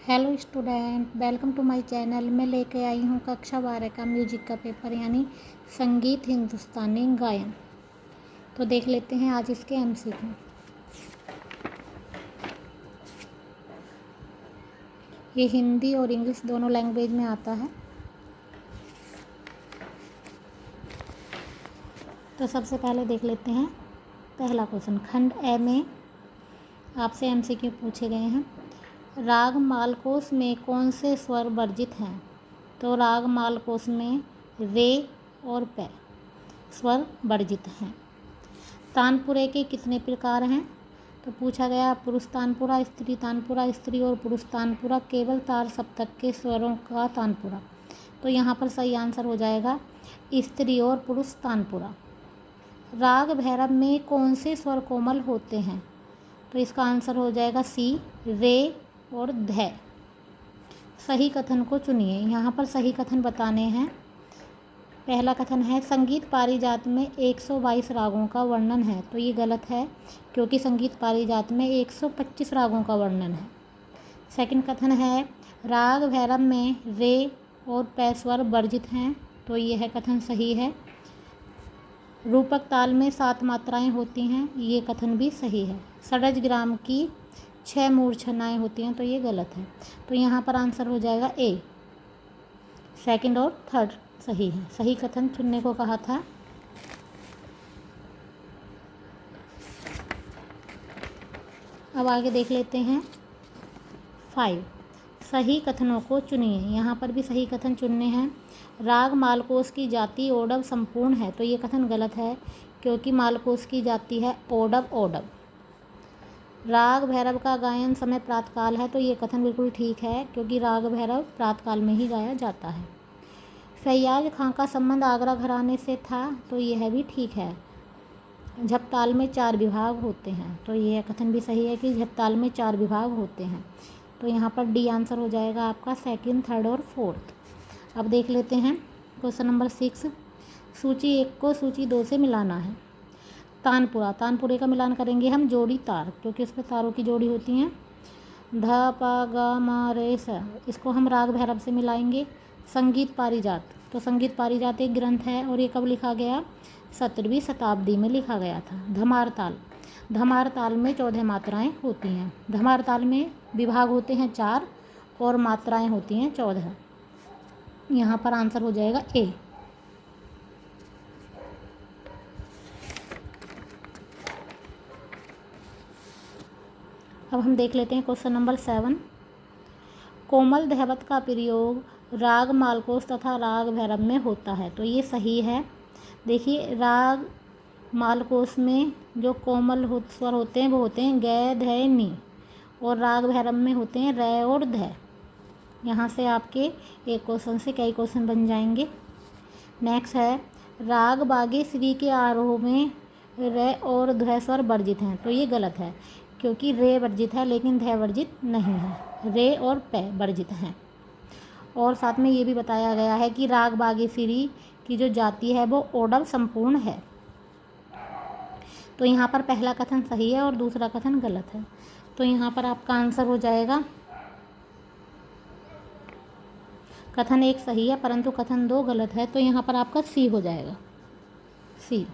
Hello student, welcome to my channel. मैं लेके आई हूँ कक्षा 12 का म्यूजिक का पेपर यानी संगीत हिंदुस्तानी गायन। तो देख लेते हैं आज इसके एमसीक्यू। ये हिंदी और इंग्लिश दोनों लैंग्वेज में आता है। तो सबसे पहले देख लेते हैं पहला क्वेश्चन। खंड ए में आपसे एमसीक्यू पूछे गए हैं। राग मालकोस में कौन से स्वर वर्जित हैं? तो राग मालकोस में रे और पे स्वर वर्जित हैं। तानपुरे के कितने प्रकार हैं? तो पूछा गया पुरुष तानपुरा, स्त्री तानपुरा, स्त्री और पुरुष तानपुरा, केवल तार सप्तक के स्वरों का तानपुरा। तो यहाँ पर सही आंसर हो जाएगा स्त्री और पुरुष तानपुरा। राग भैरव में कौन से स्वर कोमल होते हैं? तो इसका आंसर हो जाएगा सी, रे और ध। सही कथन को चुनिए। यहाँ पर सही कथन बताने हैं। पहला कथन है संगीत पारिजात में 122 रागों का वर्णन है। तो ये गलत है क्योंकि संगीत पारिजात में 125 रागों का वर्णन है। सेकंड कथन है राग भैरव में रे और पे स्वर वर्जित हैं। तो यह कथन सही है। रूपक ताल में 7 मात्राएं होती हैं। ये कथन भी सही है। षड्ज ग्राम की 6 मूर्छनाएं होती हैं। तो ये गलत है। तो यहाँ पर आंसर हो जाएगा ए। सेकंड और थर्ड सही है। सही कथन चुनने को कहा था। अब आगे देख लेते हैं 5। सही कथनों को चुनिए। यहाँ पर भी सही कथन चुनने हैं। राग मालकोस की जाति ओडव संपूर्ण है। तो ये कथन गलत है क्योंकि मालकोस की जाति है ओडव ओडव। राग भैरव का गायन समय प्रातकाल है। तो ये कथन बिल्कुल ठीक है क्योंकि राग भैरव प्रातकाल में ही गाया जाता है। फैयाज खां का संबंध आगरा घराने से था। तो यह भी ठीक है। झपताल में 4 विभाग होते हैं। तो यह कथन भी सही है कि झपताल में 4 विभाग होते हैं। तो यहाँ पर डी आंसर हो जाएगा आपका सेकंड, थर्ड और फोर्थ। अब देख लेते हैं क्वेश्चन नंबर 6। सूची 1 को सूची 2 से मिलाना है। तानपुरा, तानपुरे का मिलान करेंगे हम जोड़ी तार क्योंकि इसमें तारों की जोड़ी होती हैं। ध प ग म रे स, इसको हम राग भैरव से मिलाएंगे। संगीत पारिजात, तो संगीत पारिजात एक ग्रंथ है और ये कब लिखा गया? 17वीं शताब्दी में लिखा गया था। धमार ताल, धमार ताल में 14 मात्राएं होती हैं। धमार ताल में विभाग होते हैं 4 और मात्राएं होती हैं 14। यहाँ पर आंसर हो जाएगा ए। अब हम देख लेते हैं क्वेश्चन नंबर 7। कोमल धैवत का प्रयोग राग मालकोस तथा राग भैरव में होता है। तो ये सही है। देखिए राग मालकोस में जो कोमल स्वर होते हैं वो होते हैं ग, ध, नी और राग भैरव में होते हैं रे और ध। यहाँ से आपके एक क्वेश्चन से कई क्वेश्चन बन जाएंगे। नेक्स्ट है राग बागे श्री के आरोह में रे और ध स्वर वर्जित हैं। तो ये गलत है क्योंकि रे वर्जित है लेकिन ध वर्जित नहीं है। रे और पे वर्जित हैं। और साथ में ये भी बताया गया है कि राग बागेश्वरी की जो जाति है वो ओडव संपूर्ण है। तो यहाँ पर पहला कथन सही है और दूसरा कथन गलत है। तो यहाँ पर आपका आंसर हो जाएगा कथन 1 सही है परंतु कथन 2 गलत है। तो यहाँ पर आपका सी हो जाएगा, सी।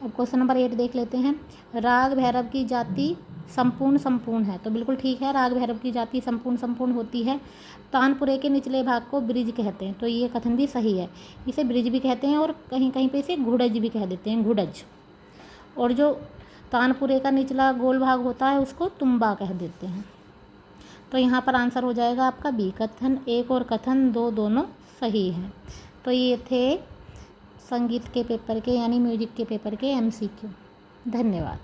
अब क्वेश्चन नंबर 8 देख लेते हैं। राग भैरव की जाति संपूर्ण संपूर्ण है। तो बिल्कुल ठीक है, राग भैरव की जाति संपूर्ण संपूर्ण होती है। तानपुरे के निचले भाग को ब्रिज कहते हैं। तो ये कथन भी सही है। इसे ब्रिज भी कहते हैं और कहीं कहीं पे इसे घुड़ज भी कह देते हैं, घुड़ज। और जो तानपुरे का निचला गोल भाग होता है उसको तुम्बा कह देते हैं। तो यहाँ पर आंसर हो जाएगा आपका बी। कथन 1 और कथन 2 दोनों सही हैं। तो ये थे संगीत के पेपर के यानी म्यूजिक के पेपर के एमसीक्यू। धन्यवाद।